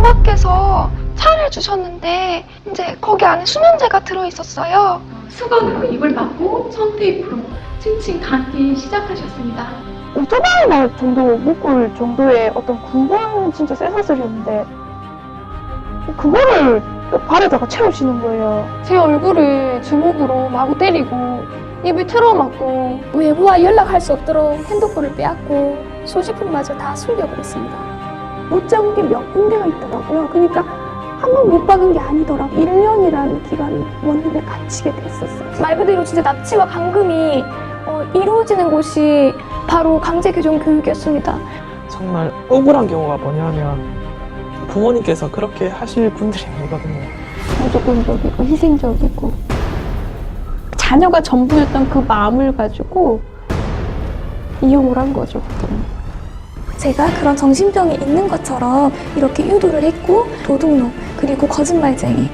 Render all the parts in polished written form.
부모님께서 차를 주셨는데 이제 거기 안에 수면제가 들어있었어요. 수건으로 입을 막고 청테이프로 층층 감기 시작하셨습니다. 오토바이나 정도 묶을 정도의 어떤 굵은 진짜 쇠사슬이었는데 그거를 발에다가 채우시는 거예요. 제 얼굴을 주먹으로 마구 때리고 입을 틀어막고 외부와 연락할 수 없도록 핸드폰을 빼앗고 소지품마저 다 숨겨버렸습니다. 못 잡은 게 몇 군데가 있더라고요. 그러니까 한 번 못 박은 게 아니더라고요. 1년이라는 기간 원룸에 갇히게 됐었어요. 말 그대로 진짜 납치와 감금이 이루어지는 곳이 바로 강제교정 교육이었습니다. 정말 억울한 경우가 뭐냐면 부모님께서 그렇게 하실 분들이 아니거든요. 무조건적이고 희생적이고 자녀가 전부였던 그 마음을 가지고 이용을 한 거죠. 제가 그런 정신병이 있는 것처럼 이렇게 유도를 했고 도둑놈 그리고 거짓말쟁이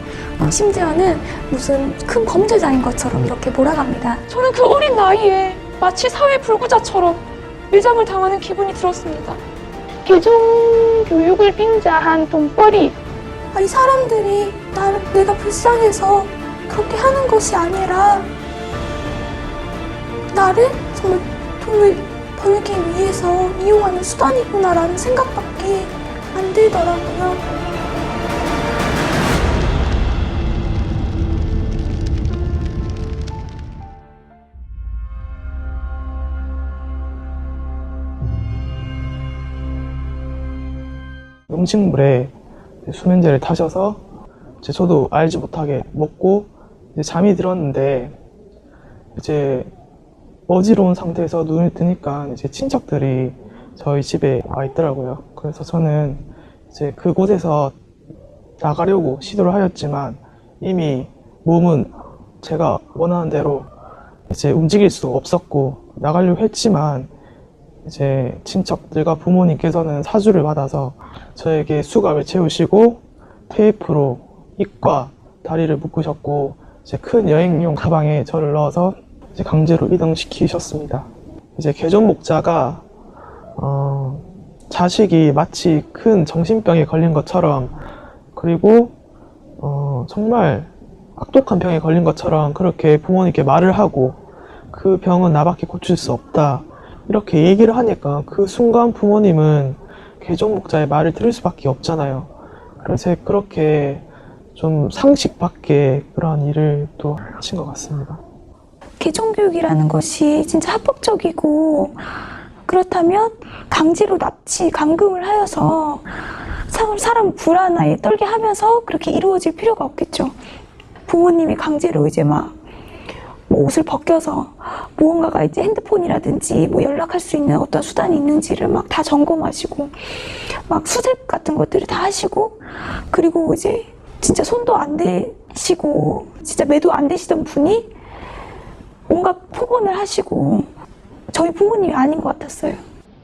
심지어는 무슨 큰 범죄자인 것처럼 이렇게 몰아갑니다. 저는 그 어린 나이에 마치 사회 불구자처럼 밀장을 당하는 기분이 들었습니다. 개정 교육을 빙자한 돈벌이. 아니 사람들이 내가 불쌍해서 그렇게 하는 것이 아니라 나를 정말 돈을 벌기 위해서 이용하는 수단이구나라는 생각밖에 안 들더라고요. 음식물에 수면제를 타셔서 저도 알지 못하게 먹고 잠이 들었는데 이제 어지러운 상태에서 눈을 뜨니까 이제 친척들이 저희 집에 와 있더라고요. 그래서 저는 이제 그곳에서 나가려고 시도를 하였지만 이미 몸은 제가 원하는 대로 이제 움직일 수 없었고 나가려고 했지만 이제 친척들과 부모님께서는 사주를 받아서 저에게 수갑을 채우시고 테이프로 입과 다리를 묶으셨고 이제 큰 여행용 가방에 저를 넣어서 이제 강제로 이동시키셨습니다. 이제 개존 목자가 자식이 마치 큰 정신병에 걸린 것처럼 그리고 정말 악독한 병에 걸린 것처럼 그렇게 부모님께 말을 하고 그 병은 나밖에 고칠 수 없다 이렇게 얘기를 하니까 그 순간 부모님은 개존 목자의 말을 들을 수밖에 없잖아요. 그래서 그렇게 좀 상식 밖의 그러한 일을 또 하신 것 같습니다. 개정교육이라는 것이 진짜 합법적이고 그렇다면 강제로 납치, 감금을 하여서 사람 불안하게 떨게 하면서 그렇게 이루어질 필요가 없겠죠. 부모님이 강제로 이제 뭐 옷을 벗겨서 무언가가 이제 핸드폰이라든지 뭐 연락할 수 있는 어떤 수단이 있는지를 막 다 점검하시고 막 수색 같은 것들을 다 하시고 그리고 이제 진짜 손도 안 대시고 진짜 매도 안 되시던 분이 온갖 폭언을 하시고 저희 부모님이 아닌 것 같았어요.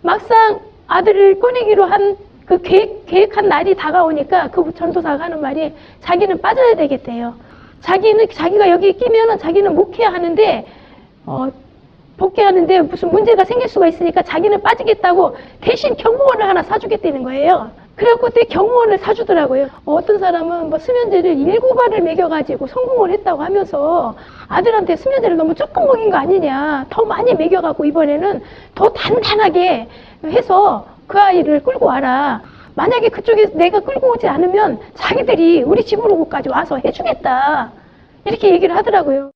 막상 아들을 꺼내기로 한 그 계획한 날이 다가오니까 그 전도사가 하는 말이 자기는 빠져야 되겠대요. 자기가 여기 끼면은 자기는 목회야 하는데 복귀하는데 무슨 문제가 생길 수가 있으니까 자기는 빠지겠다고 대신 경무원을 하나 사주겠다는 거예요. 그래갖고 그때 경무원을 사주더라고요. 어떤 사람은 뭐 수면제를 7알을 먹여가지고 성공을 했다고 하면서 아들한테 수면제를 너무 조금 먹인 거 아니냐. 더 많이 먹여갖고 이번에는 더 단단하게 해서 그 아이를 끌고 와라. 만약에 그쪽에 내가 끌고 오지 않으면 자기들이 우리 집으로까지 와서 해주겠다. 이렇게 얘기를 하더라고요.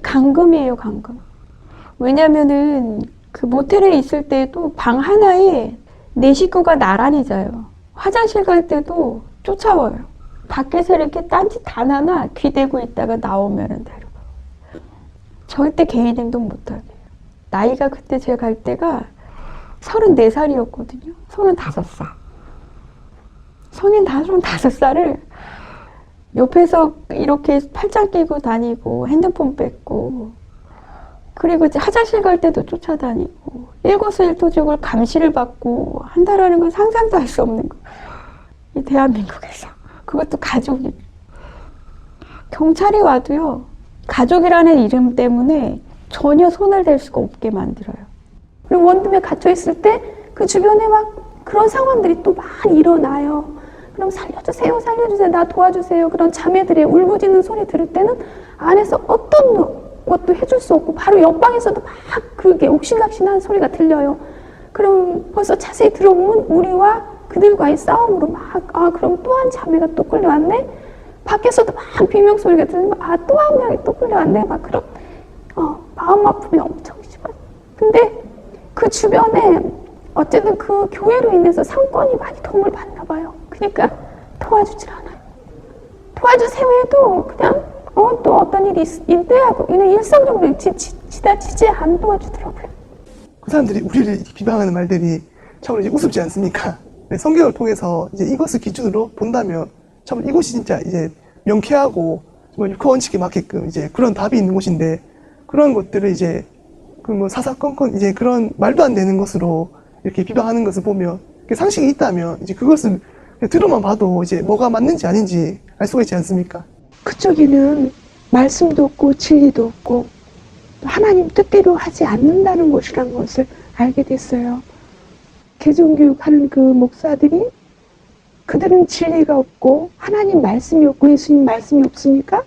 감금이에요, 감금. 왜냐면은 그 모텔에 있을 때도 방 하나에 4식구가 나란히 자요. 화장실 갈 때도 쫓아와요. 밖에서 이렇게 딴짓 안 하나 귀대고 있다가 나오면은 데려가요. 절대 개인 행동 못하게. 나이가 그때 제가 갈 때가 34살이었거든요. 35살. 성인 35살을 옆에서 이렇게 팔짱 끼고 다니고 핸드폰 뺏고 그리고 이제 화장실 갈 때도 쫓아다니고 일거수일투족을 감시를 받고 한다라는 건 상상도 할 수 없는 거. 이 대한민국에서. 그것도 가족이. 경찰이 와도요. 가족이라는 이름 때문에 전혀 손을 댈 수가 없게 만들어요. 그리고 원룸에 갇혀 있을 때 그 주변에 막 그런 상황들이 또 많이 일어나요. 그럼 살려주세요, 살려주세요, 나 도와주세요. 그런 자매들의 울부짖는 소리 들을 때는 안에서 어떤 것도 해줄 수 없고 바로 옆방에서도 막 그게 옥신각신한 소리가 들려요. 그럼 벌써 자세히 들어보면 우리와 그들과의 싸움으로 막 그럼 또 한 자매가 또 끌려왔네. 밖에서도 막 비명 소리가 들리면 또 한 명이 또 끌려왔네. 막 그런 마음 아픔이 엄청 심해요. 근데 그 주변에 어쨌든 그 교회로 인해서 상권이 많이 도움을 받나 봐요. 그러니까 도와주질 않아요. 도와주세요 해도 그냥 또 어떤 일이 있대하고 그냥 일상적으로 지나치지 안 도와주더라고요. 그 사람들이 우리를 비방하는 말들이 참으로 이제 우습지 않습니까? 성경을 통해서 이제 이것을 기준으로 본다면 참 이곳이 진짜 이제 명쾌하고 정말 그 원칙에 맞게끔 이제 그런 답이 있는 곳인데 그런 것들을 이제 그 뭐 사사건건 이제 그런 말도 안 되는 것으로 이렇게 비방하는 것을 보면 상식이 있다면 이제 그것을 들어만 봐도 이제 뭐가 맞는지 아닌지 알 수가 있지 않습니까? 그쪽에는 말씀도 없고 진리도 없고 하나님 뜻대로 하지 않는다는 것이란 것을 알게 됐어요. 개종교육하는 그 목사들이 그들은 진리가 없고 하나님 말씀이 없고 예수님 말씀이 없으니까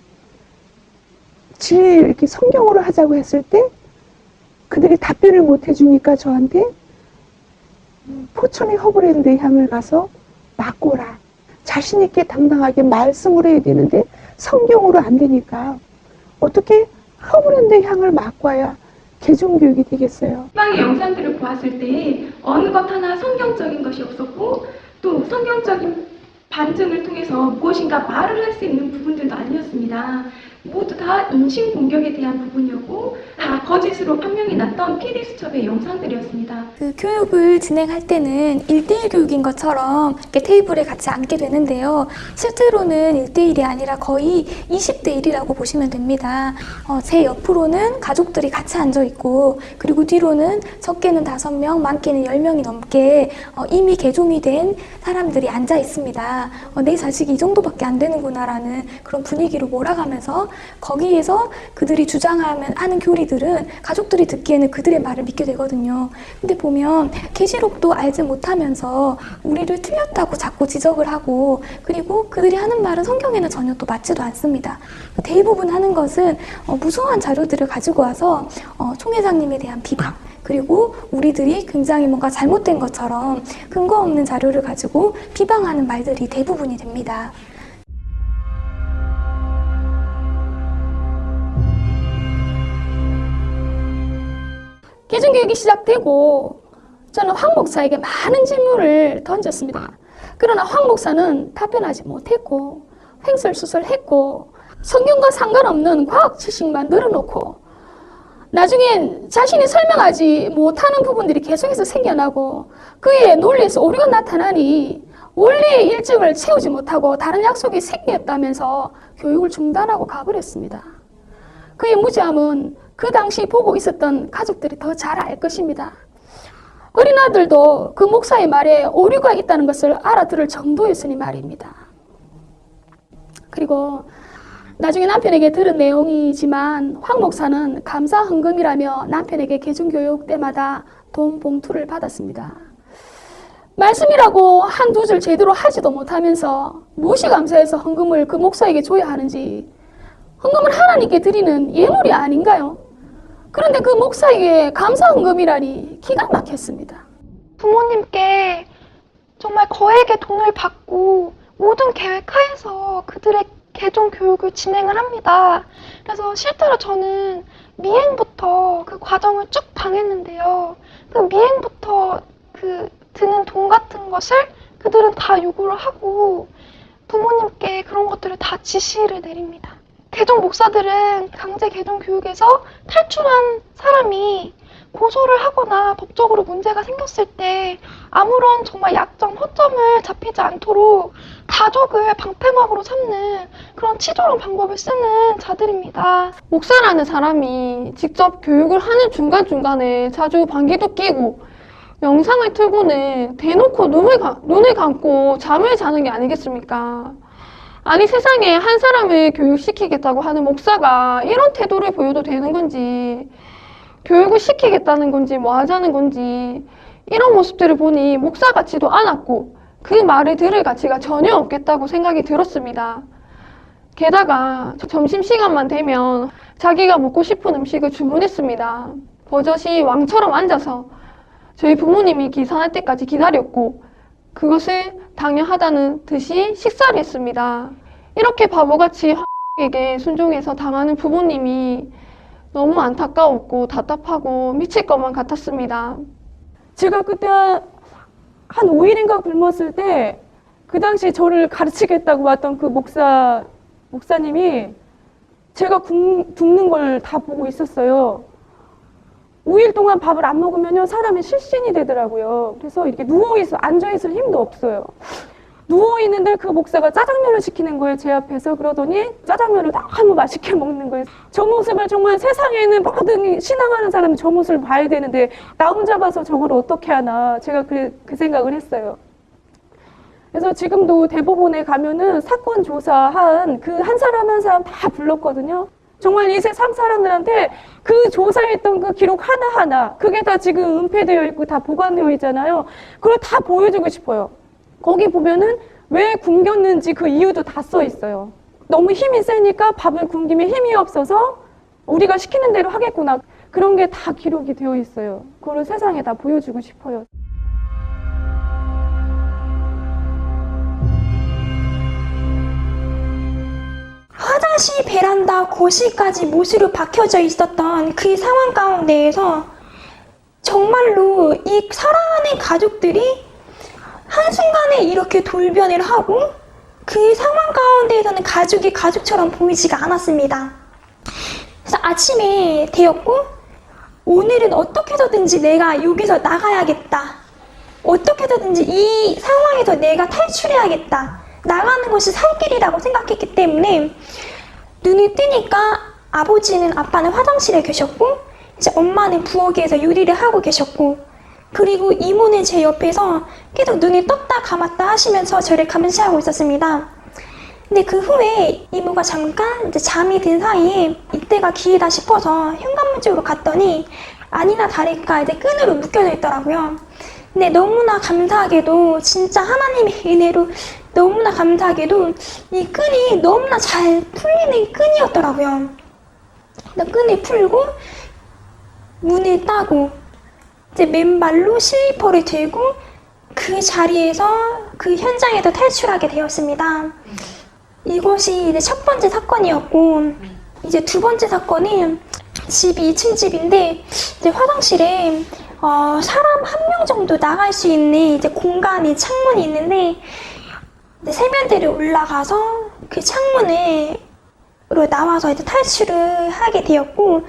진리를 이렇게 성경으로 하자고 했을 때 그들이 답변을 못 해주니까 저한테 포천의 허브랜드에 향을 가서 맡고라. 자신 있게 당당하게 말씀으로 해야 되는데 성경으로 안 되니까 어떻게 허브랜드 향을 맡고야 개종교육이 되겠어요. 빵의 영상들을 보았을 때 어느 것 하나 성경적인 것이 없었고 또 성경적인 반증을 통해서 무엇인가 말을 할 수 있는 부분들도 아니었습니다. 모두 다 인신공격에 대한 부분이었고 다 거짓으로 판명이 났던 PD수첩의 영상들이었습니다. 그 교육을 진행할 때는 1대1 교육인 것처럼 이렇게 테이블에 같이 앉게 되는데요. 실제로는 1대1이 아니라 거의 20대 1이라고 보시면 됩니다. 제 옆으로는 가족들이 같이 앉아 있고 그리고 뒤로는 적게는 5명, 많게는 10명이 넘게 이미 개종이 된 사람들이 앉아 있습니다. 내 자식이 이 정도밖에 안 되는구나라는 그런 분위기로 몰아가면서 거기에서 그들이 주장하는 교리들은 가족들이 듣기에는 그들의 말을 믿게 되거든요. 근데 보면 계시록도 알지 못하면서 우리를 틀렸다고 자꾸 지적을 하고 그리고 그들이 하는 말은 성경에는 전혀 또 맞지도 않습니다. 대부분 하는 것은 무수한 자료들을 가지고 와서 총회장님에 대한 비방 그리고 우리들이 굉장히 뭔가 잘못된 것처럼 근거 없는 자료를 가지고 비방하는 말들이 대부분이 됩니다. 개종교육이 시작되고 저는 황 목사에게 많은 질문을 던졌습니다. 그러나 황 목사는 답변하지 못했고 횡설수설했고 성경과 상관없는 과학 지식만 늘어놓고 나중엔 자신이 설명하지 못하는 부분들이 계속해서 생겨나고 그의 논리에서 오류가 나타나니 원리의 일정을 채우지 못하고 다른 약속이 생겼다면서 교육을 중단하고 가버렸습니다. 그의 무지함은 그 당시 보고 있었던 가족들이 더 잘 알 것입니다. 어린 아들도 그 목사의 말에 오류가 있다는 것을 알아들을 정도였으니 말입니다. 그리고 나중에 남편에게 들은 내용이지만 황 목사는 감사 헌금이라며 남편에게 개종교육 때마다 돈 봉투를 받았습니다. 말씀이라고 한두 줄 제대로 하지도 못하면서 무엇이 감사해서 헌금을 그 목사에게 줘야 하는지 헌금은 하나님께 드리는 예물이 아닌가요? 그런데 그 목사에게 감사 헌금이라니 기가 막혔습니다. 부모님께 정말 거액의 돈을 받고 모든 계획하에서 그들의 개종 교육을 진행을 합니다. 그래서 실제로 저는 미행부터 그 과정을 쭉 당했는데요. 그 미행부터 그 드는 돈 같은 것을 그들은 다 요구를 하고 부모님께 그런 것들을 다 지시를 내립니다. 개종 목사들은 강제 개종 교육에서 탈출한 사람이 고소를 하거나 법적으로 문제가 생겼을 때 아무런 정말 약점, 허점을 잡히지 않도록 가족을 방패막으로 삼는 그런 치졸한 방법을 쓰는 자들입니다. 목사라는 사람이 직접 교육을 하는 중간중간에 자주 방귀도 끼고 영상을 틀고는 대놓고 눈을 감고 잠을 자는 게 아니겠습니까? 아니 세상에 한 사람을 교육시키겠다고 하는 목사가 이런 태도를 보여도 되는 건지 교육을 시키겠다는 건지 뭐 하자는 건지 이런 모습들을 보니 목사 같지도 않았고 그 말을 들을 가치가 전혀 없겠다고 생각이 들었습니다. 게다가 점심시간만 되면 자기가 먹고 싶은 음식을 주문했습니다. 버젓이 왕처럼 앉아서 저희 부모님이 계산할 때까지 기다렸고 그것을 당연하다는 듯이 식사를 했습니다. 이렇게 바보같이 에게 순종해서 당하는 부모님이 너무 안타까웠고 답답하고 미칠 것만 같았습니다. 제가 그때 한 5일인가 굶었을 때 그 당시 저를 가르치겠다고 왔던 그 목사님이 제가 굶는 걸 다 보고 있었어요. 5일 동안 밥을 안 먹으면요 사람이 실신이 되더라고요. 그래서 이렇게 누워있어 앉아있을 힘도 없어요. 누워있는데 그 목사가 짜장면을 시키는 거예요, 제 앞에서. 그러더니 짜장면을 너무 맛있게 먹는 거예요. 저 모습을 정말 세상에 있는 모든 신앙하는 사람이 저 모습을 봐야 되는데 나 혼자 봐서 저걸 어떻게 하나, 제가 그 생각을 했어요. 그래서 지금도 대법원에 가면은 사건 조사한 그 한 사람 한 사람 다 불렀거든요. 정말 이 세상 사람들한테 그 조사했던 그 기록 하나하나, 그게 다 지금 은폐되어 있고 다 보관되어 있잖아요. 그걸 다 보여주고 싶어요. 거기 보면은 왜 굶겼는지 그 이유도 다 써 있어요. 너무 힘이 세니까 밥을 굶기면 힘이 없어서 우리가 시키는 대로 하겠구나. 그런 게 다 기록이 되어 있어요. 그걸 세상에 다 보여주고 싶어요. 화장실, 베란다, 거실까지 못으로 박혀져 있었던 그 상황 가운데에서 정말로 이 사랑하는 가족들이 한순간에 이렇게 돌변을 하고 그 상황 가운데에서는 가족이 가족처럼 보이지가 않았습니다. 그래서 아침에 되었고 오늘은 어떻게 해서든지 내가 여기서 나가야겠다. 어떻게 해서든지 이 상황에서 내가 탈출해야겠다. 나가는 것이 살 길이라고 생각했기 때문에 눈이 뜨니까 아빠는 화장실에 계셨고 이제 엄마는 부엌에서 요리를 하고 계셨고 그리고 이모는 제 옆에서 계속 눈이 떴다 감았다 하시면서 저를 감시하고 있었습니다. 근데 그 후에 이모가 잠깐 이제 잠이 든 사이에 이때가 기회다 싶어서 현관문 쪽으로 갔더니 아니나 다를까 이제 끈으로 묶여져 있더라고요. 근데 너무나 감사하게도 진짜 하나님의 은혜로 너무나 감사하게도 이 끈이 너무나 잘 풀리는 끈이었더라고요. 끈을 풀고 문을 따고 이제 맨발로 슬리퍼를 들고 그 자리에서 그 현장에서 탈출하게 되었습니다. 이것이 이제 첫 번째 사건이었고 이제 두 번째 사건은 집이 2층 집인데 이제 화장실에 사람 한 명 정도 나갈 수 있는 이제 공간이 창문이 있는데 이제 세면대를 올라가서 그 창문으로 나와서 이제 탈출을 하게 되었고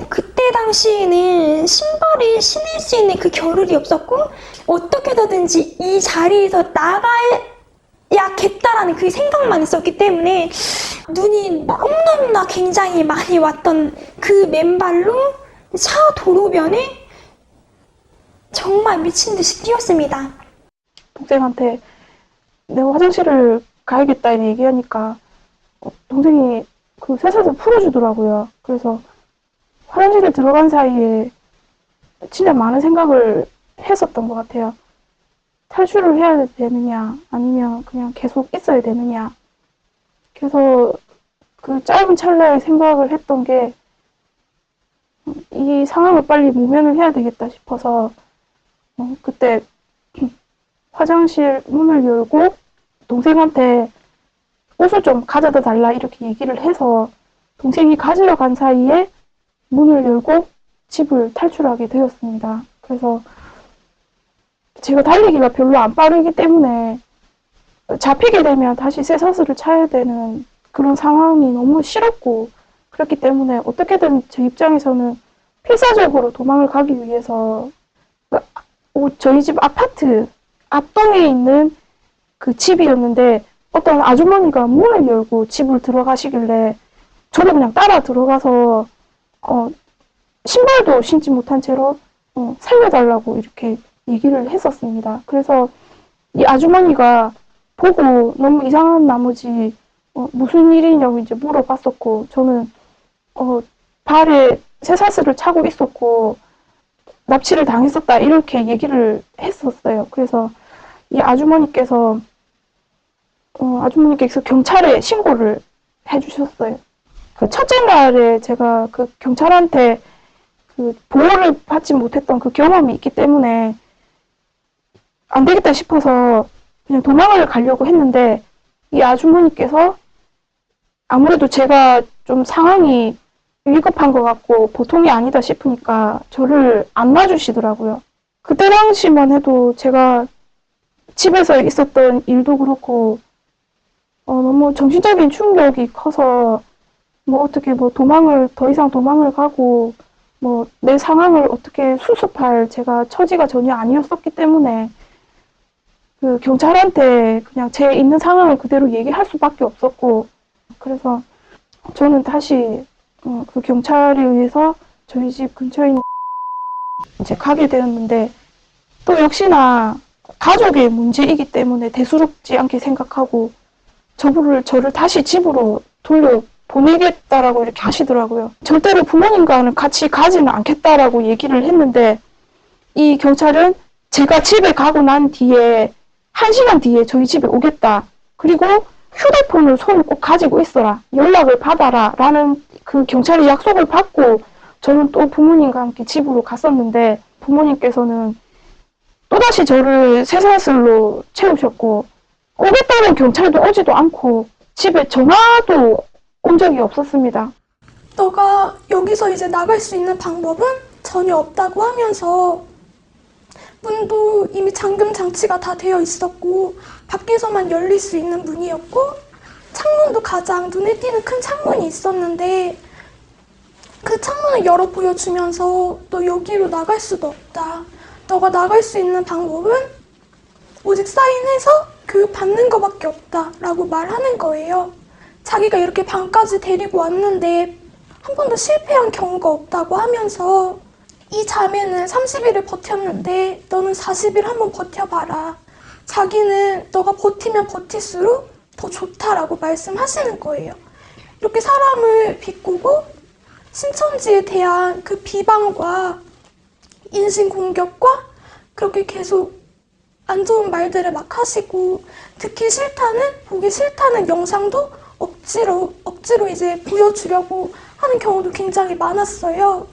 그때 당시에는 신발을 신을 수 있는 그 겨를이 없었고 어떻게든지 이 자리에서 나가야겠다라는 그 생각만 있었기 때문에 눈이 너무너무나 굉장히 많이 왔던 그 맨발로 차 도로변에 정말 미친 듯이 뛰었습니다. 동생한테 내가 화장실을 가야겠다 이렇게 얘기하니까 동생이 그 쇠사슬 풀어주더라고요. 그래서 화장실에 들어간 사이에 진짜 많은 생각을 했었던 것 같아요. 탈출을 해야 되느냐 아니면 그냥 계속 있어야 되느냐. 그래서 그 짧은 찰나에 생각을 했던 게 이 상황을 빨리 모면을 해야 되겠다 싶어서 그때 화장실 문을 열고 동생한테 옷을 좀 가져다 달라 이렇게 얘기를 해서 동생이 가지러 간 사이에 문을 열고 집을 탈출하게 되었습니다. 그래서 제가 달리기가 별로 안 빠르기 때문에 잡히게 되면 다시 쇠사슬을 차야 되는 그런 상황이 너무 싫었고 그렇기 때문에 어떻게든 제 입장에서는 필사적으로 도망을 가기 위해서 저희 집 아파트 앞동에 있는 그 집이었는데 어떤 아주머니가 문을 열고 집을 들어가시길래 저도 그냥 따라 들어가서 신발도 신지 못한 채로 살려달라고 이렇게 얘기를 했었습니다. 그래서 이 아주머니가 보고 너무 이상한 나머지 무슨 일이냐고 이제 물어봤었고 저는 발에 쇠사슬을 차고 있었고 납치를 당했었다 이렇게 얘기를 했었어요. 그래서 이 아주머니께서 경찰에 신고를 해주셨어요. 그 첫째 날에 제가 그 경찰한테 그 보호를 받지 못했던 그 경험이 있기 때문에 안 되겠다 싶어서 그냥 도망을 가려고 했는데 이 아주머니께서 아무래도 제가 좀 상황이 위급한 것 같고 보통이 아니다 싶으니까 저를 안 놔주시더라고요. 그때 당시만 해도 제가 집에서 있었던 일도 그렇고 너무 정신적인 충격이 커서 어떻게 더 이상 도망을 가고 내 상황을 어떻게 수습할 제가 처지가 전혀 아니었었기 때문에 그 경찰한테 그냥 제 있는 상황을 그대로 얘기할 수밖에 없었고, 그래서 저는 다시 그 경찰에 의해서 저희 집 근처에 있는 이제 가게 되었는데, 또 역시나 가족의 문제이기 때문에 대수롭지 않게 생각하고 저를 다시 집으로 돌려 보내겠다라고 이렇게 하시더라고요. 절대로 부모님과는 같이 가지는 않겠다라고 얘기를 했는데, 이 경찰은 제가 집에 가고 난 뒤에 1시간 뒤에 저희 집에 오겠다. 그리고 휴대폰을 손에 꼭 가지고 있어라. 연락을 받아라. 라는 그 경찰의 약속을 받고 저는 또 부모님과 함께 집으로 갔었는데, 부모님께서는 또다시 저를 쇠사슬로 채우셨고, 오겠다는 경찰도 오지도 않고 집에 전화도 온 적이 없었습니다. 너가 여기서 이제 나갈 수 있는 방법은 전혀 없다고 하면서 문도 이미 잠금 장치가 다 되어 있었고 밖에서만 열릴 수 있는 문이었고 창문도 가장 눈에 띄는 큰 창문이 있었는데 그 창문을 열어 보여주면서 너 여기로 나갈 수도 없다. 너가 나갈 수 있는 방법은 오직 사인해서 교육받는 것밖에 없다 라고 말하는 거예요. 자기가 이렇게 방까지 데리고 왔는데 한 번도 실패한 경우가 없다고 하면서 이 자매는 30일을 버텼는데 너는 40일 한번 버텨봐라. 자기는 너가 버티면 버틸수록 더 좋다라고 말씀하시는 거예요. 이렇게 사람을 비꼬고 신천지에 대한 그 비방과 인신공격과 그렇게 계속 안 좋은 말들을 막 하시고 듣기 싫다는, 보기 싫다는 영상도 억지로 이제 보여주려고 하는 경우도 굉장히 많았어요.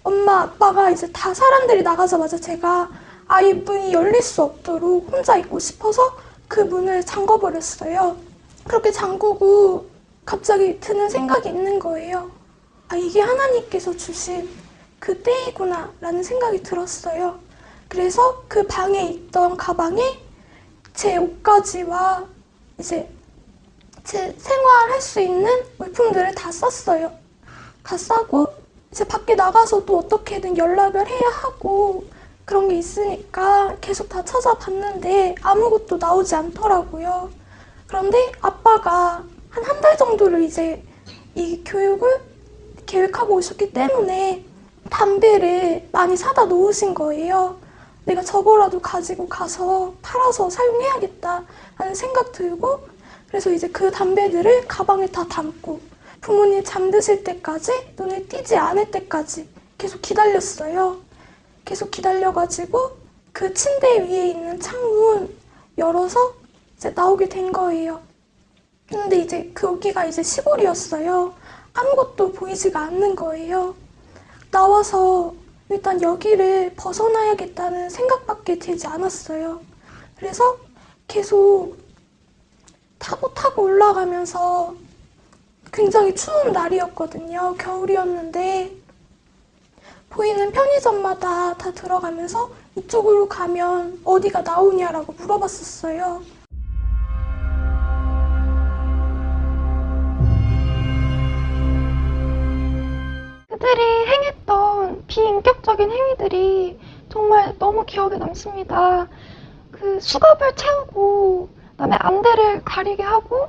엄마, 아빠가 이제 다 사람들이 나가자마자 제가 아예 문이 열릴 수 없도록 혼자 있고 싶어서 그 문을 잠궈버렸어요. 그렇게 잠그고 갑자기 드는 생각이 있는 거예요. 아, 이게 하나님께서 주신 그 때이구나 라는 생각이 들었어요. 그래서 그 방에 있던 가방에 제 옷가지와 이제 제 생활할 수 있는 물품들을 다 썼어요. 다 싸고 이제 밖에 나가서도 어떻게든 연락을 해야 하고 그런 게 있으니까 계속 다 찾아봤는데 아무것도 나오지 않더라고요. 그런데 아빠가 한 달 정도를 이제 이 교육을 계획하고 오셨기 때문에 담배를 많이 사다 놓으신 거예요. 내가 저거라도 가지고 가서 팔아서 사용해야겠다 하는 생각 들고, 그래서 이제 그 담배들을 가방에 다 담고 부모님 잠드실 때까지, 눈에 띄지 않을 때까지 계속 기다렸어요. 계속 기다려가지고 그 침대 위에 있는 창문 열어서 이제 나오게 된 거예요. 근데 이제 거기가 이제 시골이었어요. 아무것도 보이지가 않는 거예요. 나와서 일단 여기를 벗어나야겠다는 생각밖에 들지 않았어요. 그래서 계속 타고 올라가면서 굉장히 추운 날이었거든요. 겨울이었는데 보이는 편의점마다 다 들어가면서 이쪽으로 가면 어디가 나오냐라고 물어봤었어요. 그들이 행했던 비인격적인 행위들이 정말 너무 기억에 남습니다. 그 수갑을 채우고 그다음에 안대를 가리게 하고,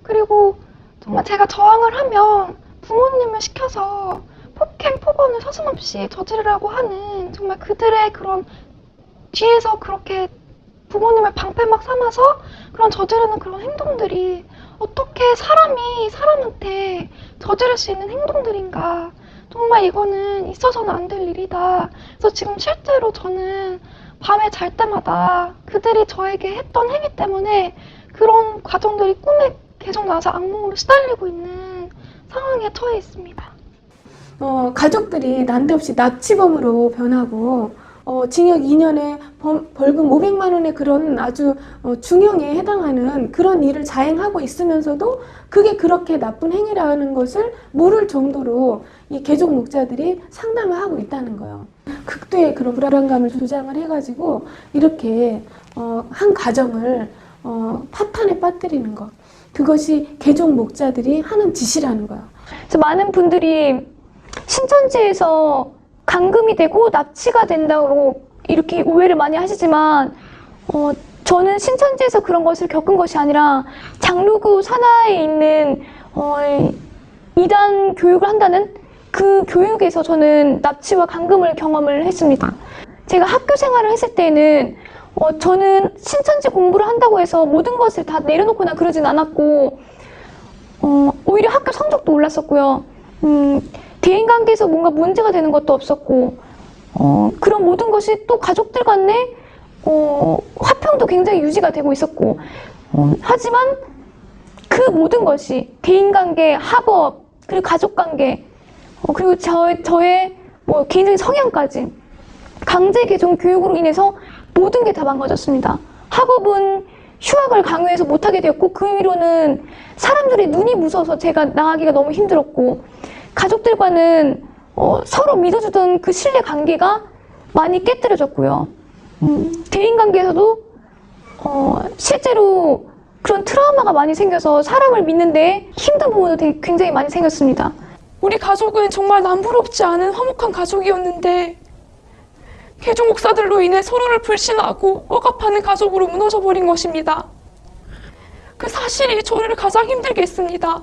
그리고 정말 제가 저항을 하면 부모님을 시켜서 폭행, 폭언을 서슴없이 저지르라고 하는, 정말 그들의 그런 뒤에서 그렇게 부모님을 방패막 삼아서 그런 저지르는 그런 행동들이 어떻게 사람이 사람한테 저지를 수 있는 행동들인가, 정말 이거는 있어서는 안 될 일이다. 그래서 지금 실제로 저는 밤에 잘 때마다 그들이 저에게 했던 행위 때문에 그런 과정들이 꿈에 계속 나서 악몽으로 시달리고 있는 상황에 처해 있습니다. 가족들이 난데없이 납치범으로 변하고 징역 2년에 벌금 500만 원의 그런 아주 중형에 해당하는 그런 일을 자행하고 있으면서도 그게 그렇게 나쁜 행위라는 것을 모를 정도로 이 개종 목자들이 상담을 하고 있다는 거예요. 극도의 그런 불안감을 조장을 해가지고 이렇게 한 가정을 파탄에 빠뜨리는 것, 그것이 개종 목자들이 하는 짓이라는 거예요. 그래서 많은 분들이 신천지에서 감금이 되고 납치가 된다고 이렇게 오해를 많이 하시지만 저는 신천지에서 그런 것을 겪은 것이 아니라 장로교 산하에 있는 이단 교육을 한다는 그 교육에서 저는 납치와 감금을 경험을 했습니다. 제가 학교 생활을 했을 때는 저는 신천지 공부를 한다고 해서 모든 것을 다 내려놓거나 그러진 않았고 오히려 학교 성적도 올랐었고요. 대인관계에서 뭔가 문제가 되는 것도 없었고 그런 모든 것이 또 가족들 간에 화평도 굉장히 유지가 되고 있었고 하지만 그 모든 것이 대인관계, 학업, 그리고 가족관계 그리고 저의 뭐 개인적인 성향까지 강제 개종 교육으로 인해서 모든 게 다 망가졌습니다. 학업은 휴학을 강요해서 못하게 되었고 그 위로는 사람들의 눈이 무서워서 제가 나가기가 너무 힘들었고 가족들과는 서로 믿어주던 그 신뢰 관계가 많이 깨뜨려졌고요. 대인관계에서도 실제로 그런 트라우마가 많이 생겨서 사람을 믿는데 힘든 부분도 굉장히 많이 생겼습니다. 우리 가족은 정말 남부럽지 않은 화목한 가족이었는데 개종 목사들로 인해 서로를 불신하고 억압하는 가족으로 무너져버린 것입니다. 그 사실이 저를 가장 힘들게 했습니다.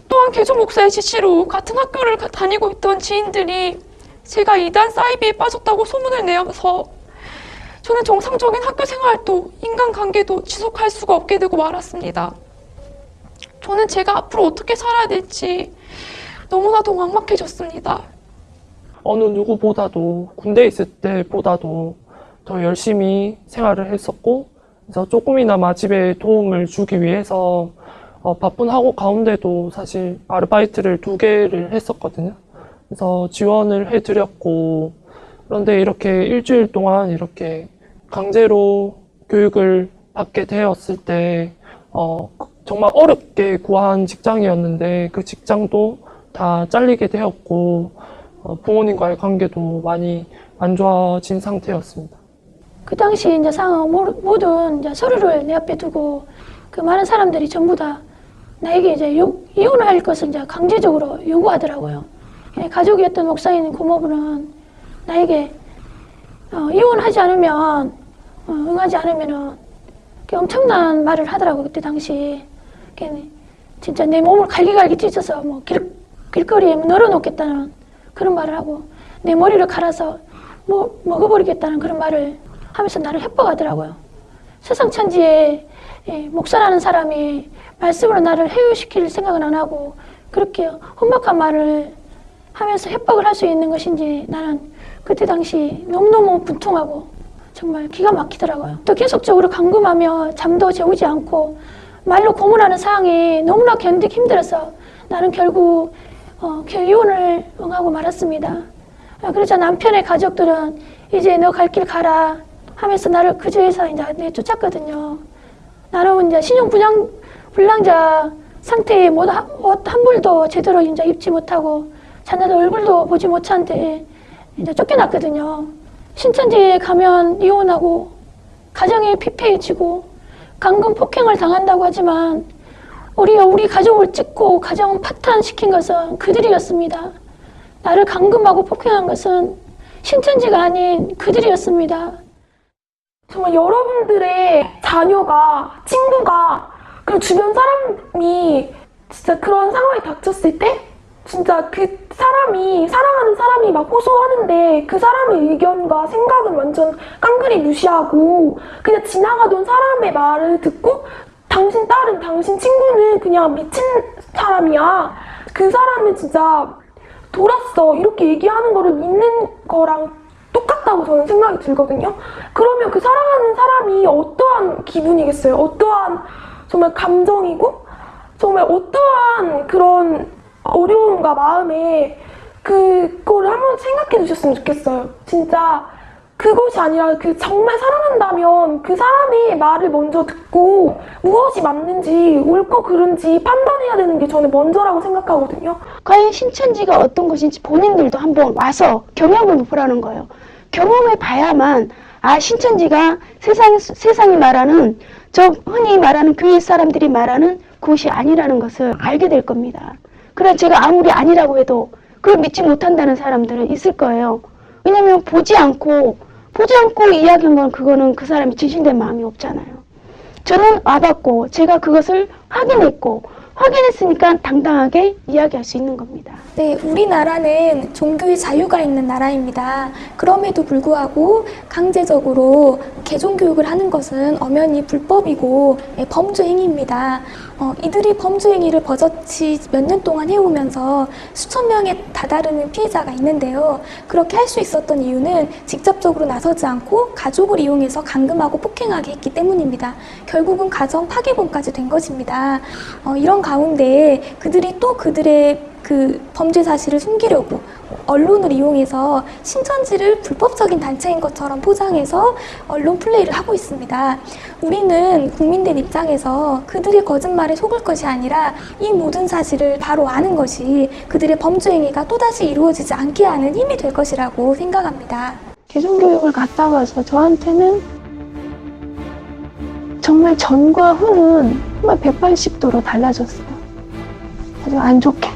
또한 개종 목사의 지시로 같은 학교를 다니고 있던 지인들이 제가 이단 사이비에 빠졌다고 소문을 내어서 저는 정상적인 학교 생활도 인간관계도 지속할 수가 없게 되고 말았습니다. 저는 제가 앞으로 어떻게 살아야 될지 너무나도 막막해졌습니다. 어느 누구보다도 군대에 있을 때보다도 더 열심히 생활을 했었고, 그래서 조금이나마 집에 도움을 주기 위해서 바쁜 학업 가운데도 사실 아르바이트를 2개를 했었거든요. 그래서 지원을 해드렸고, 그런데 이렇게 일주일 동안 이렇게 강제로 교육을 받게 되었을 때 정말 어렵게 구한 직장이었는데 그 직장도 다 잘리게 되었고 부모님과의 관계도 많이 안 좋아진 상태였습니다. 그 당시 이제 상황 모든 이제 서류를 내 앞에 두고 그 많은 사람들이 전부 다 나에게 이제 이혼할 것을 이제 강제적으로 요구하더라고요. 가족이었던 목사인 고모부는 나에게 이혼하지 않으면 응하지 않으면은 엄청난 말을 하더라고. 그때 당시 진짜 내 몸을 갈기갈기 찢어서 뭐 길거리에 널어놓겠다는 그런 말을 하고 내 머리를 갈아서 뭐 먹어버리겠다는 그런 말을 하면서 나를 협박하더라고요. 세상 천지에 목사라는 사람이 말씀으로 나를 해유시킬 생각은 안 하고 그렇게 험악한 말을 하면서 협박을 할 수 있는 것인지 나는 그때 당시 너무너무 분통하고 정말 기가 막히더라고요. 또 계속적으로 감금하며 잠도 재우지 않고 말로 고문하는 상황이 너무나 견디기 힘들어서 나는 결국 이혼을 응하고 말았습니다. 그래서 남편의 가족들은 이제 너 갈 길 가라 하면서 나를 그 집에서 이제 내쫓았거든요. 나는 이제 신용불량자 상태에 옷 한 벌도 제대로 이제 입지 못하고 자녀들 얼굴도 보지 못한 데 이제 쫓겨났거든요. 신천지에 가면 이혼하고 가정이 피폐해지고 감금 폭행을 당한다고 하지만 우리 가족을 찢고 가정을 파탄시킨 것은 그들이었습니다. 나를 감금하고 폭행한 것은 신천지가 아닌 그들이었습니다. 정말 여러분들의 자녀가, 친구가, 그리고 주변 사람이 진짜 그런 상황이 닥쳤을 때 진짜 그 사람이, 사랑하는 사람이 막 호소하는데 그 사람의 의견과 생각은 완전 깡그리 무시하고 그냥 지나가던 사람의 말을 듣고 당신 딸은, 당신 친구는 그냥 미친 사람이야. 그 사람은 진짜 돌았어 이렇게 얘기하는 거를 믿는 거랑 똑같다고 저는 생각이 들거든요. 그러면 그 사랑하는 사람이 어떠한 기분이겠어요? 어떠한 정말 감정이고 정말 어떠한 그런 어려움과 마음에 그거를 한번 생각해 주셨으면 좋겠어요. 진짜 그것이 아니라 그 정말 사랑한다면 그 사람의 말을 먼저 듣고 무엇이 맞는지 옳고 그른지 판단해야 되는 게 저는 먼저라고 생각하거든요. 과연 신천지가 어떤 것인지 본인들도 한번 와서 경험을 보라는 거예요. 경험해 봐야만 신천지가 세상이 말하는 저 흔히 말하는 교회 사람들이 말하는 그것이 아니라는 것을 알게 될 겁니다. 그래 제가 아무리 아니라고 해도 그걸 믿지 못한다는 사람들은 있을 거예요. 왜냐면 보지 않고 이야기한 건 그거는 그 사람이 진실된 마음이 없잖아요. 저는 와봤고 제가 그것을 확인했으니까 당당하게 이야기할 수 있는 겁니다. 네, 우리나라는 종교의 자유가 있는 나라입니다. 그럼에도 불구하고 강제적으로 개종교육을 하는 것은 엄연히 불법이고 범죄 행위입니다. 이들이 범죄 행위를 버젓이 몇 년 동안 해오면서 수천 명에 다다르는 피해자가 있는데요. 그렇게 할 수 있었던 이유는 직접적으로 나서지 않고 가족을 이용해서 감금하고 폭행하게 했기 때문입니다. 결국은 가정 파괴범까지 된 것입니다. 이런 가운데 그들이 또 그들의 그 범죄 사실을 숨기려고 언론을 이용해서 신천지를 불법적인 단체인 것처럼 포장해서 언론 플레이를 하고 있습니다. 우리는 국민들 입장에서 그들의 거짓말에 속을 것이 아니라 이 모든 사실을 바로 아는 것이 그들의 범죄 행위가 또다시 이루어지지 않게 하는 힘이 될 것이라고 생각합니다. 개종교육을 갔다 와서 저한테는 정말 전과 후는 정말 180도로 달라졌어요. 아주 안 좋게.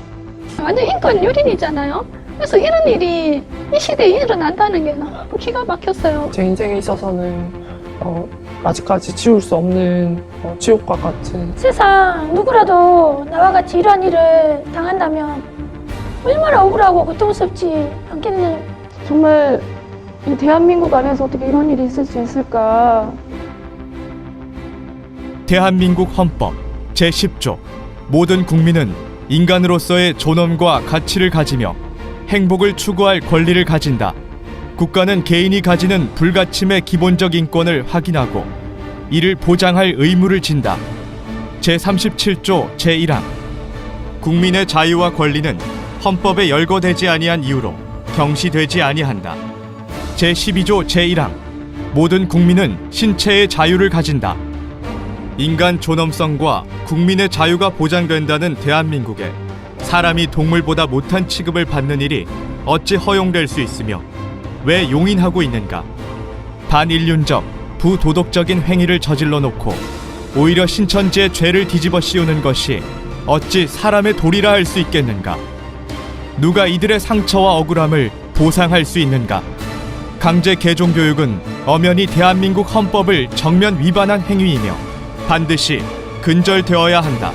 완전 인권 유린이잖아요. 그래서 이런 일이 이 시대에 일어난다는 게 너무 기가 막혔어요. 제 인생에 있어서는 아직까지 지울 수 없는 지옥과 같은 세상 누구라도 나와 같이 이러한 일을 당한다면 얼마나 억울하고 고통스럽지 않겠나요? 정말 이 대한민국 안에서 어떻게 이런 일이 있을 수 있을까. 대한민국 헌법 제10조 모든 국민은 인간으로서의 존엄과 가치를 가지며 행복을 추구할 권리를 가진다. 국가는 개인이 가지는 불가침의 기본적 인권을 확인하고 이를 보장할 의무를 진다. 제37조 제1항 국민의 자유와 권리는 헌법에 열거되지 아니한 이유로 경시되지 아니한다. 제12조 제1항 모든 국민은 신체의 자유를 가진다. 인간 존엄성과 국민의 자유가 보장된다는 대한민국에 사람이 동물보다 못한 취급을 받는 일이 어찌 허용될 수 있으며 왜 용인하고 있는가? 반인륜적, 부도덕적인 행위를 저질러 놓고 오히려 신천지의 죄를 뒤집어 씌우는 것이 어찌 사람의 도리라 할 수 있겠는가? 누가 이들의 상처와 억울함을 보상할 수 있는가? 강제 개종교육은 엄연히 대한민국 헌법을 정면 위반한 행위이며 반드시 근절되어야 한다.